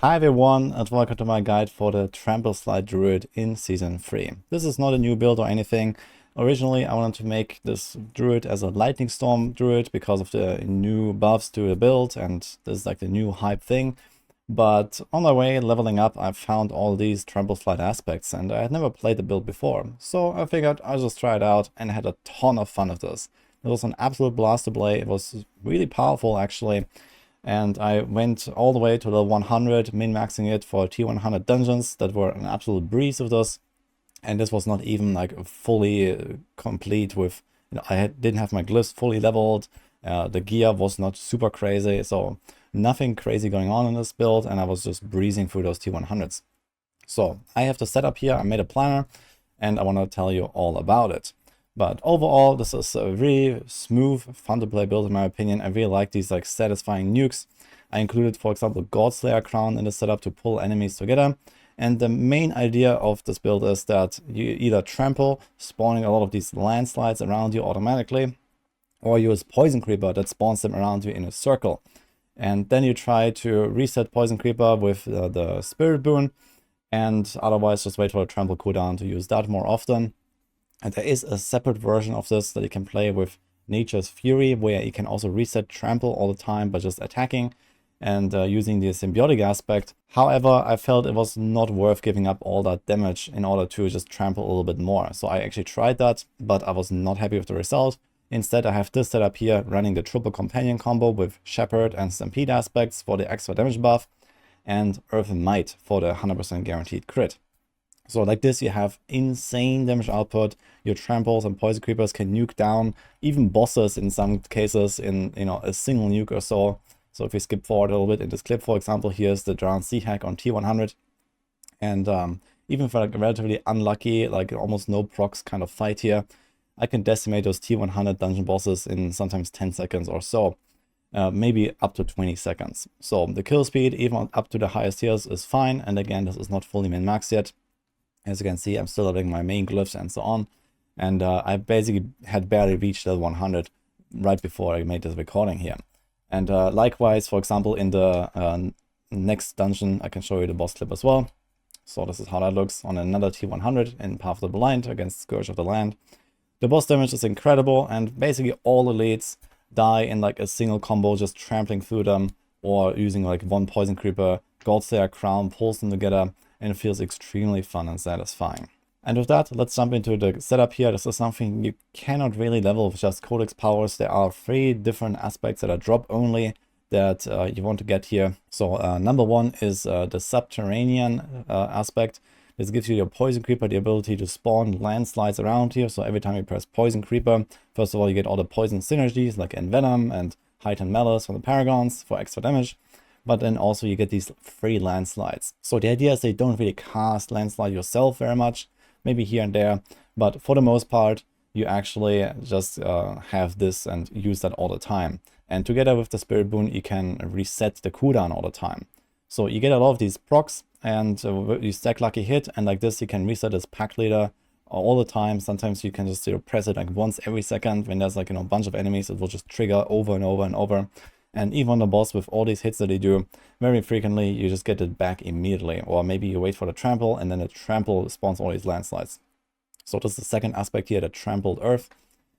Hi everyone and welcome to my guide for the Trampleslide Druid in Season 3. This is not a new build or anything. Originally I wanted to make this Druid as a Lightning Storm Druid because of the new buffs to the build, and this is like the new hype thing. But on my way leveling up I found all these Trampleslide aspects and I had never played the build before. So I figured I'll just try it out and had a ton of fun with this. It was an absolute blast to play. It was really powerful actually. And I went all the way to level 100, min-maxing it for T100 dungeons that were an absolute breeze of this. And this was not even like fully complete with, didn't have my glyphs fully leveled. The gear was not super crazy, so nothing crazy going on in this build, and I was just breezing through those T100s. So I have the setup here, I made a planner, and I want to tell you all about it. But overall, this is a really smooth, fun to play build in my opinion. I really like these like satisfying nukes. I included, for example, Godslayer Crown in the setup to pull enemies together. And the main idea of this build is that you either trample, spawning a lot of these landslides around you automatically, or use Poison Creeper that spawns them around you in a circle. And then you try to reset Poison Creeper with the Spirit Boon, and otherwise just wait for the trample cooldown to use that more often. And there is a separate version of this that you can play with Nature's Fury, where you can also reset trample all the time by just attacking and using the symbiotic aspect. However, I felt it was not worth giving up all that damage in order to just trample a little bit more. So I actually tried that, but I was not happy with the result. Instead, I have this setup here running the triple companion combo with Shepherd and Stampede aspects for the extra damage buff and Earth and Might for the 100% guaranteed crit. So like this, you have insane damage output. Your tramples and poison creepers can nuke down even bosses in some cases in a single nuke or so. So if we skip forward a little bit in this clip, for example, here's the Drowned Sea Hack on T100. And even for like a relatively unlucky, like almost no procs kind of fight here, I can decimate those T100 dungeon bosses in sometimes 10 seconds or so. Maybe up to 20 seconds. So the kill speed, even up to the highest tiers, is fine. And again, this is not fully min-maxed yet. As you can see, I'm still leveling my main glyphs and so on. And I basically had barely reached level 100 right before I made this recording here. And likewise, for example, in the next dungeon, I can show you the boss clip as well. So this is how that looks on another T100 in Path of the Blind against Scourge of the Land. The boss damage is incredible, and basically all elites die in like a single combo, just trampling through them or using like one Poison Creeper, Godslayer Crown, pulls them together, and it feels extremely fun and satisfying. And with that, let's jump into the setup here. This is something you cannot really level with just Codex powers. There are 3 different aspects that are drop only that you want to get here. So number 1 is the Subterranean aspect. This gives you your Poison Creeper the ability to spawn landslides around here. So every time you press Poison Creeper, first of all, you get all the poison synergies like Envenom and Heightened Malice from the Paragons for extra damage. But then also you get these free landslides. So the idea is they don't really cast landslide yourself very much, maybe here and there, but for the most part, you actually just have this and use that all the time. And together with the Spirit Boon, you can reset the cooldown all the time. So you get a lot of these procs, and you stack Lucky Hit, and like this, you can reset this Pack Leader all the time. Sometimes you can just press it like once every second. When there's like a bunch of enemies, it will just trigger over and over and over. And even on the boss, with all these hits that they do, very frequently you just get it back immediately. Or maybe you wait for the trample, and then the trample spawns all these landslides. So this is the second aspect here, the Trampled Earth,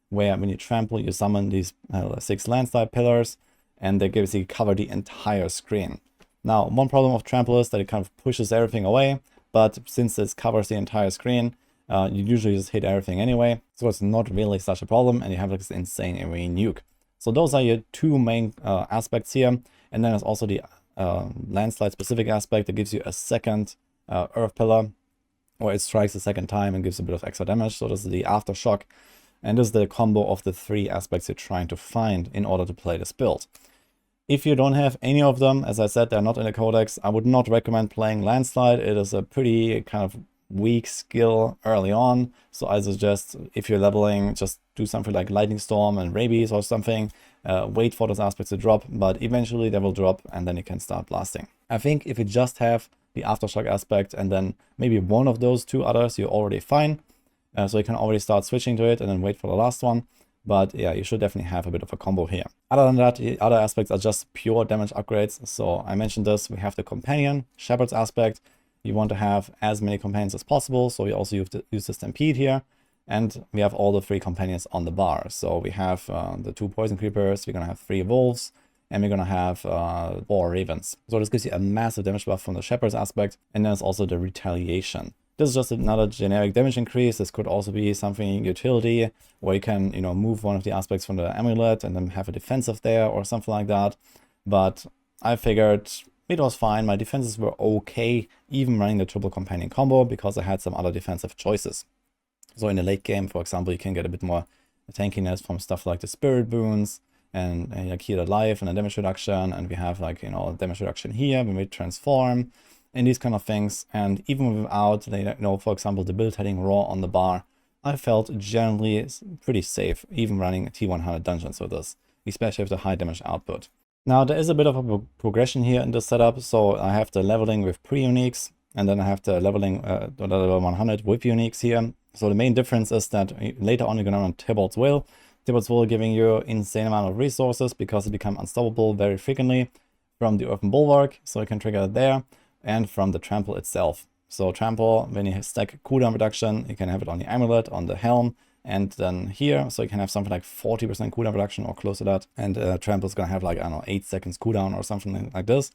where when you trample, you summon these 6 landslide pillars, and they basically cover the entire screen. Now, one problem of trample is that it kind of pushes everything away, but since this covers the entire screen, you usually just hit everything anyway. So it's not really such a problem, and you have like this insane array nuke. So those are your 2 main aspects here. And then there's also the landslide specific aspect that gives you a second earth pillar, or it strikes a second time and gives a bit of extra damage. So this is the aftershock. And this is the combo of the 3 aspects you're trying to find in order to play this build. If you don't have any of them, as I said, they're not in the codex, I would not recommend playing landslide. It is a pretty kind of weak skill early on, so I suggest if you're leveling, just do something like Lightning Storm and Rabies or something. Wait for those aspects to drop, but eventually they will drop and then you can start blasting. I think if you just have the Aftershock aspect and then maybe one of those 2 others, you're already fine. So you can already start switching to it and then wait for the last one. But yeah, you should definitely have a bit of a combo here. Other than that, the other aspects are just pure damage upgrades. So I mentioned this, we have the Companion, Shepherd's aspect. You want to have as many companions as possible, so we also use the Stampede here. And we have all the 3 companions on the bar. So we have the 2 Poison Creepers, we're going to have 3 Wolves, and we're going to have 4 Ravens. So this gives you a massive damage buff from the Shepherd's aspect. And then there's also the Retaliation. This is just another generic damage increase. This could also be something utility, where you can, you know, move one of the aspects from the amulet and then have a defensive there or something like that. But I figured it was fine. My defenses were okay, even running the triple companion combo, because I had some other defensive choices. So in the late game, for example, you can get a bit more tankiness from stuff like the Spirit Boons and like Heal Alive and a damage reduction. And we have like, you know, damage reduction here when we transform and these kind of things. And even without, you know, for example, debilitating Raw on the bar, I felt generally pretty safe, even running T100 dungeons with this, especially with the high damage output. Now, there is a bit of a progression here in this setup. So I have the leveling with pre-uniques, and then I have the leveling level 100 with uniques here. So the main difference is that later on you're going to run Tybalt's Will. Tybalt's Will giving you insane amount of resources because it becomes unstoppable very frequently from the Earthen Bulwark, so you can trigger it there, and from the Trample itself. So Trample, when you stack cooldown reduction, you can have it on the Amulet, on the Helm, and then here, so you can have something like 40% cooldown reduction or close to that. And Trample is going to have like, I don't know, 8 seconds cooldown or something like this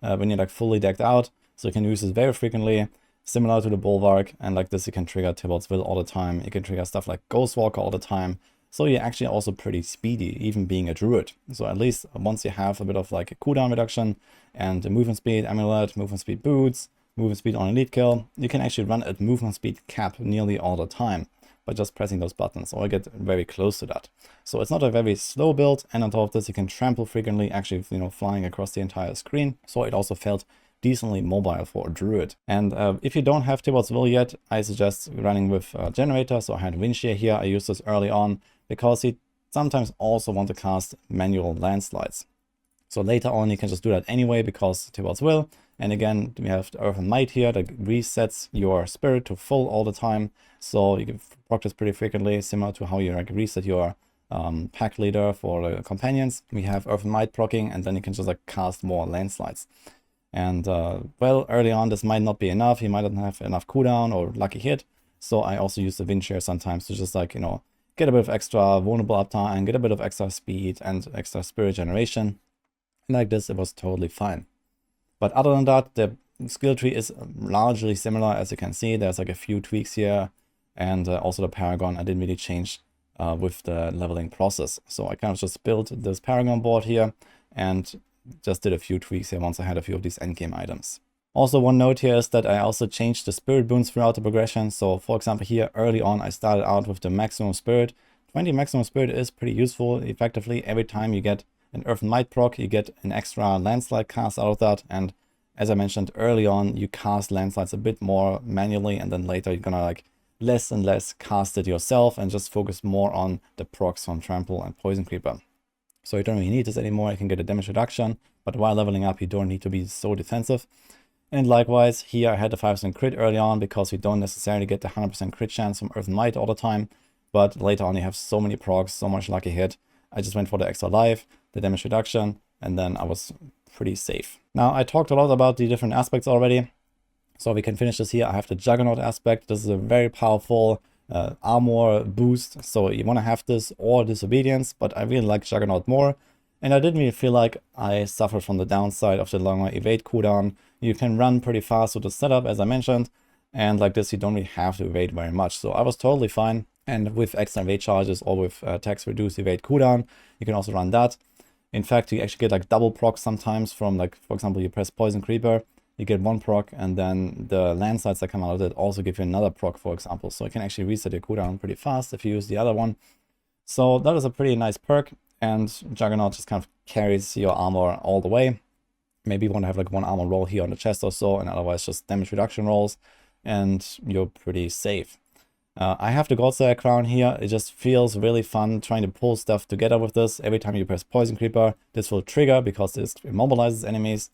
when you're like fully decked out. So you can use this very frequently, similar to the Bulwark, and like this you can trigger Tybalt's Will all the time. You can trigger stuff like Ghostwalker all the time. So you're actually also pretty speedy, even being a Druid. So at least once you have a bit of like a cooldown reduction and the movement speed amulet, movement speed boots, movement speed on elite kill, you can actually run at movement speed cap nearly all the time by just pressing those buttons, or get very close to that. So it's not a very slow build, and on top of this you can trample frequently, actually, you know, flying across the entire screen. So it also felt decently mobile for a Druid. And if you don't have Tybalt's Will yet, I suggest running with Generator. So I had Windshear here. I used this early on because you sometimes also want to cast manual landslides. So later on you can just do that anyway because Tybalt's Will. And again, we have the Earth and Might here that resets your spirit to full all the time. So you can practice pretty frequently, similar to how you like reset your pack leader for the companions. We have Earth and Might proccing, and then you can just like cast more landslides. And well, early on this might not be enough. You might not have enough cooldown or lucky hit. So I also use the Windshear sometimes to just like, you know, get a bit of extra vulnerable uptime, get a bit of extra speed and extra spirit generation. And like this, it was totally fine. But other than that, the skill tree is largely similar. As you can see, there's like a few tweaks here. And also the Paragon, I didn't really change with the leveling process. So I kind of just built this Paragon board here and just did a few tweaks here once I had a few of these endgame items. Also, one note here is that I also changed the spirit boons throughout the progression. So for example, here early on, I started out with the maximum spirit. 20 maximum spirit is pretty useful. Effectively, every time you get an Earth and Might proc, you get an extra landslide cast out of that. And as I mentioned early on, you cast landslides a bit more manually, and then later you're gonna like less and less cast it yourself and just focus more on the procs from Trample and Poison Creeper. So you don't really need this anymore. You can get a damage reduction, but while leveling up, you don't need to be so defensive. And likewise, here I had the 5% crit early on because you don't necessarily get the 100% crit chance from Earth and Might all the time. But later on, you have so many procs, so much lucky hit. I just went for the extra life, the damage reduction, and then I was pretty safe. Now, I talked a lot about the different aspects already. So we can finish this here. I have the Juggernaut aspect. This is a very powerful armor boost. So you want to have this or Disobedience, but I really like Juggernaut more. And I didn't really feel like I suffered from the downside of the longer evade cooldown. You can run pretty fast with the setup, as I mentioned. And like this, you don't really have to evade very much. So I was totally fine. And with extra evade charges or with attacks reduced evade cooldown, you can also run that. In fact, you actually get like double proc sometimes from, like, for example, you press Poison Creeper, you get one proc, and then the landslides that come out of it also give you another proc, for example. So you can actually reset your cooldown pretty fast if you use the other one. So that is a pretty nice perk, and Juggernaut just kind of carries your armor all the way. Maybe you want to have like one armor roll here on the chest or so, and otherwise just damage reduction rolls, and you're pretty safe. I have the Godslayer crown here. It just feels really fun trying to pull stuff together with this. Every time you press Poison Creeper, this will trigger because this immobilizes enemies.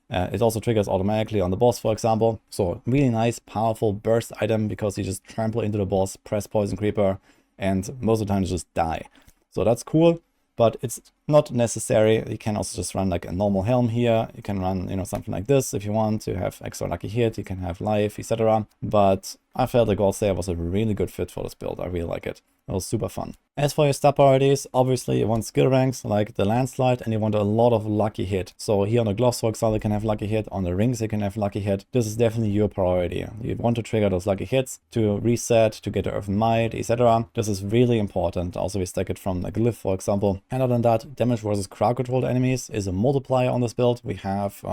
It also triggers automatically on the boss, for example. So really nice, powerful burst item because you just trample into the boss, press Poison Creeper, and most of the time you just die. So that's cool, but it's not necessary. You can also just run like a normal helm here. You can run, you know, something like this if you want to have extra lucky hit. You can have life, etc. But I felt the Godslayer was a really good fit for this build. I really like it. It was super fun. As for your stat priorities, obviously you want skill ranks like the landslide, and you want a lot of lucky hit. So here on the gloves, for example, you can have lucky hit. On the rings, you can have lucky hit. This is definitely your priority. You want to trigger those lucky hits to reset, to get the Earthen Might, etc. This is really important. Also, we stack it from a glyph, for example. And other than that, damage versus crowd-controlled enemies is a multiplier on this build. We have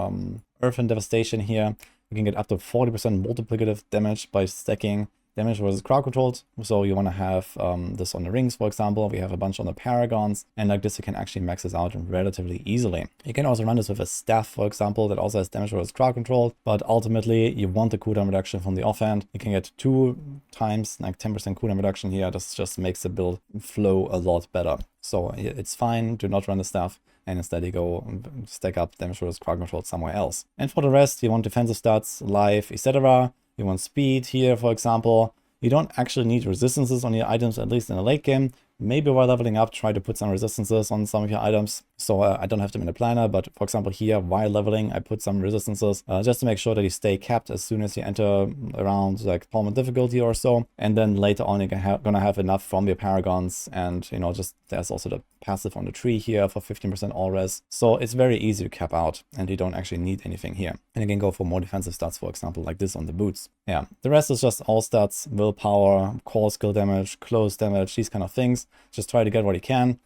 Earthen Devastation here. You can get up to 40% multiplicative damage by stacking damage versus crowd controlled. So you want to have this on the rings, for example. We have a bunch on the Paragons, and like this you can actually max this out relatively easily. You can also run this with a staff, for example, that also has damage versus crowd controlled, but ultimately you want the cooldown reduction from the offhand. You can get 2 times like 10% cooldown reduction here. This just makes the build flow a lot better. So it's fine, do not run the staff, and instead you go stack up damage versus crowd control somewhere else. And for the rest, you want defensive stats, life, etc. You want speed here, for example. You don't actually need resistances on your items, at least in the late game. Maybe while leveling up, try to put some resistances on some of your items. So I don't have them in the planner, but for example here, while leveling, I put some resistances just to make sure that you stay capped as soon as you enter around like normal difficulty or so. And then later on, you're gonna have enough from your Paragons, and you know, just there's also the passive on the tree here for 15% all res. So it's very easy to cap out, and you don't actually need anything here. And you can go for more defensive stats, for example, like this on the boots. Yeah, the rest is just all stats, willpower, core skill damage, close damage, these kind of things. Just try to get what you can.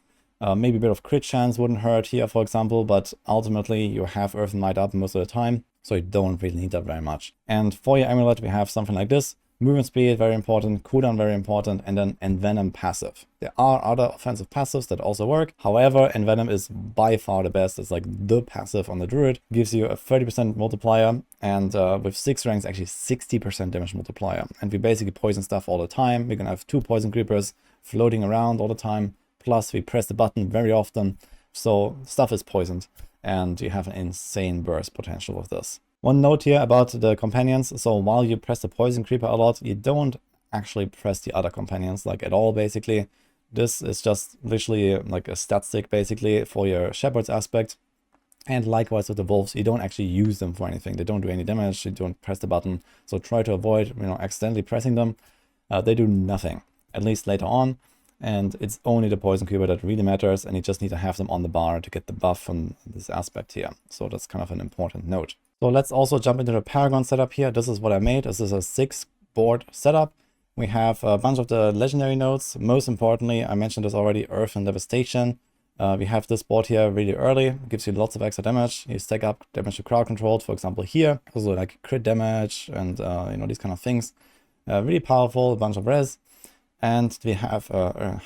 Maybe a bit of crit chance wouldn't hurt here, for example, but ultimately you have Earthen Might up most of the time, so you don't really need that very much. And for your amulet, we have something like this. Movement speed, very important. Cooldown, very important. And then Envenom passive. There are other offensive passives that also work. However, Envenom is by far the best. It's like the passive on the Druid. Gives you a 30% multiplier. And with 6 ranks, actually 60% damage multiplier. And we basically poison stuff all the time. We're going to have 2 poison creepers floating around all the time. Plus, we press the button very often. So stuff is poisoned. And you have an insane burst potential with this. One note here about the companions. So while you press the poison creeper a lot, you don't actually press the other companions like at all, basically. This is just literally like a stat stick basically for your shepherd's aspect. And likewise with the wolves, you don't actually use them for anything. They don't do any damage, you don't press the button. So try to avoid, you know, accidentally pressing them. They do nothing, at least later on. And it's only the poison creeper that really matters, and you just need to have them on the bar to get the buff from this aspect here. So that's kind of an important note. So let's also jump into the Paragon setup here. This is what I made. This is a 6-board setup. We have a bunch of the legendary nodes. Most importantly, I mentioned this already, Earthen Devastation. We have this board here really early. It gives you lots of extra damage. You stack up damage to crowd controlled, for example here. Also like crit damage and you know, these kind of things. Really powerful, a bunch of res. And we have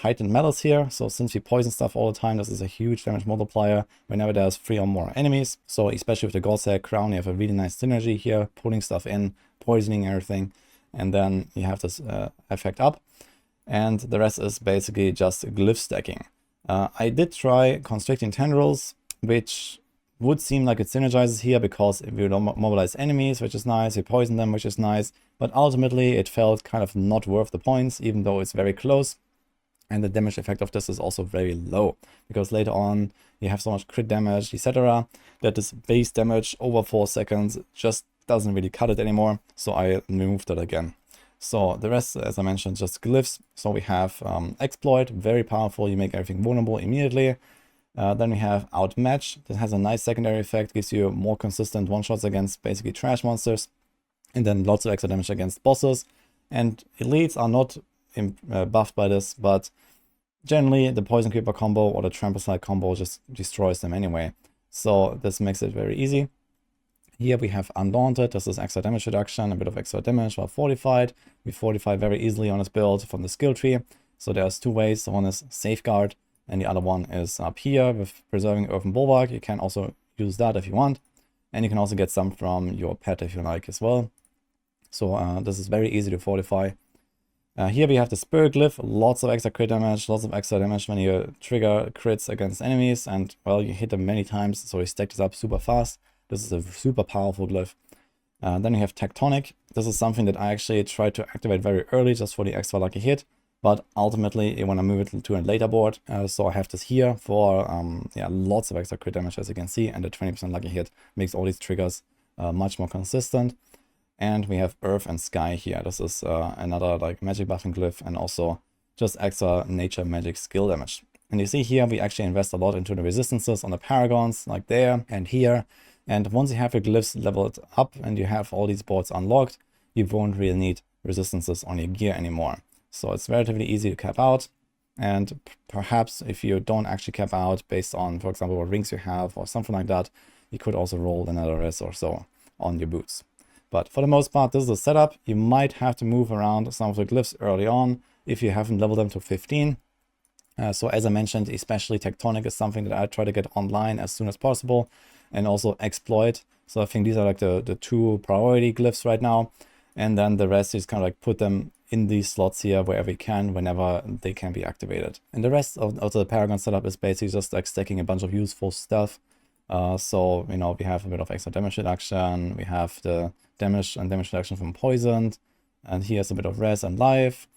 heightened metals here. So since we poison stuff all the time, this is a huge damage multiplier whenever there's 3 or more enemies. So especially with the Godslayer crown, you have a really nice synergy here, pulling stuff in, poisoning everything. And then you have this effect up. And the rest is basically just glyph stacking. I did try constricting tendrils, which would seem like it synergizes here because if you don't mobilize enemies, which is nice, you poison them, which is nice, but ultimately it felt kind of not worth the points, even though it's very close. And the damage effect of this is also very low, because later on you have so much crit damage, etc., that this base damage over 4 seconds just doesn't really cut it anymore, so I removed it again. So the rest, as I mentioned, just glyphs. So we have Exploit, very powerful, you make everything vulnerable immediately. Then we have Outmatch, that has a nice secondary effect, gives you more consistent one-shots against basically trash monsters, and then lots of extra damage against bosses. And elites are not buffed by this, but generally the Poison Creeper combo or the Trampleslide combo just destroys them anyway. So this makes it very easy. Here we have Undaunted, this is extra damage reduction, a bit of extra damage while fortified. We fortify very easily on this build from the skill tree. So there's 2 ways, one is Safeguard, and the other one is up here with Preserving Earthen Bulwark. You can also use that if you want. And you can also get some from your pet if you like as well. So this is very easy to fortify. Here we have the Spirit Glyph, lots of extra crit damage, lots of extra damage when you trigger crits against enemies. And well, you hit them many times, so you stack this up super fast. This is a super powerful glyph. Then we have Tectonic. This is something that I actually tried to activate very early just for the extra lucky hit. but ultimately you want to move it to a later board. So I have this here for yeah, lots of extra crit damage, as you can see, and the 20% lucky hit makes all these triggers much more consistent. And we have Earth and Sky here. This is another like magic button glyph, and also just extra nature magic skill damage. And you see here we actually invest a lot into the resistances on the Paragons, like there and here. And once you have your glyphs leveled up and you have all these boards unlocked, you won't really need resistances on your gear anymore. So it's relatively easy to cap out. And perhaps if you don't actually cap out based on, for example, what rings you have or something like that, you could also roll another res or so on your boots. But for the most part, this is the setup. You might have to move around some of the glyphs early on if you haven't leveled them to 15. So as I mentioned, especially Tectonic is something that I try to get online as soon as possible, and also Exploit. So I think these are like the two priority glyphs right now. And then the rest is kind of like put them in these slots here wherever you can, whenever they can be activated. And the rest of the Paragon setup is basically just like stacking a bunch of useful stuff. So, you know, we have a bit of extra damage reduction, we have the damage reduction from poisoned, and here's a bit of res and life.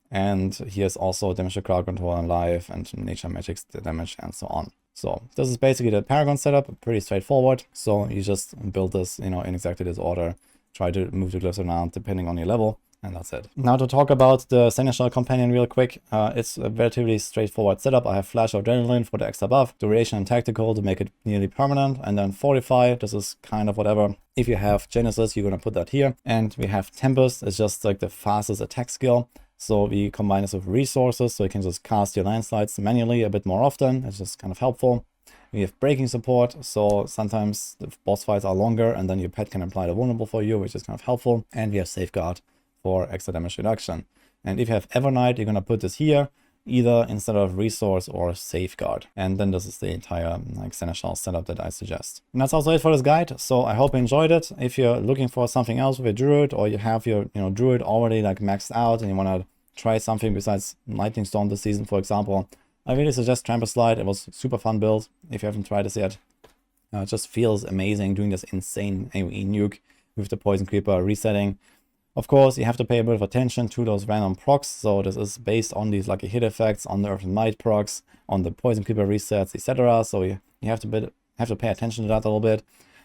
And here's also damage to crowd control and life, and nature magic damage, and so on. So this is basically the Paragon setup, pretty straightforward. So you just build this, you know, in exactly this order. Try to move the glyphs around depending on your level, and that's it. Now to talk about the Seneschal Companion real quick. It's a relatively straightforward setup. I have Flash of Adrenaline for the extra buff, Duration and Tactical to make it nearly permanent, and then Fortify. This is kind of whatever. If you have Genesis, you're gonna put that here. And we have Tempest. It's just like the fastest attack skill. So we combine this with resources, so you can just cast your landslides manually a bit more often. It's just kind of helpful. We have breaking support, so sometimes the boss fights are longer and then your pet can apply the vulnerable for you, which is kind of helpful. And we have safeguard for extra damage reduction. And if you have Evernight, you're going to put this here, either instead of resource or safeguard. And then this is the entire like Seneschal setup that I suggest. And that's also it for this guide. So I hope you enjoyed it. If you're looking for something else with a Druid, or you have your Druid already like maxed out and you want to try something besides Lightning Storm this season, for example, I really suggest Trampleslide. It was super fun build. If you haven't tried this yet, it just feels amazing doing this insane AoE nuke with the Poison Creeper resetting. Of course, you have to pay a bit of attention to those random procs. So this is based on these lucky hit effects, on the Earth and Might procs, on the Poison Creeper resets, etc. So you have to pay attention to that a little bit.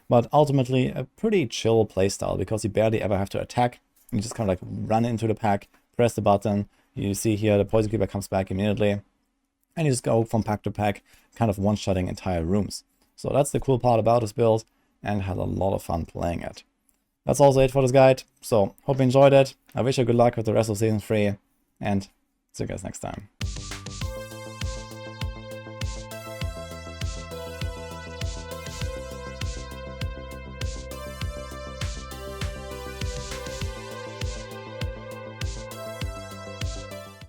But ultimately, a pretty chill playstyle because you barely ever have to attack. You just kind of like run into the pack, press the button. You see here the Poison Creeper comes back immediately. And you just go from pack to pack, kind of one-shotting entire rooms. So that's the cool part about this build, and had a lot of fun playing it. That's also it for this guide. So hope you enjoyed it. I wish you good luck with the rest of Season 3, and see you guys next time.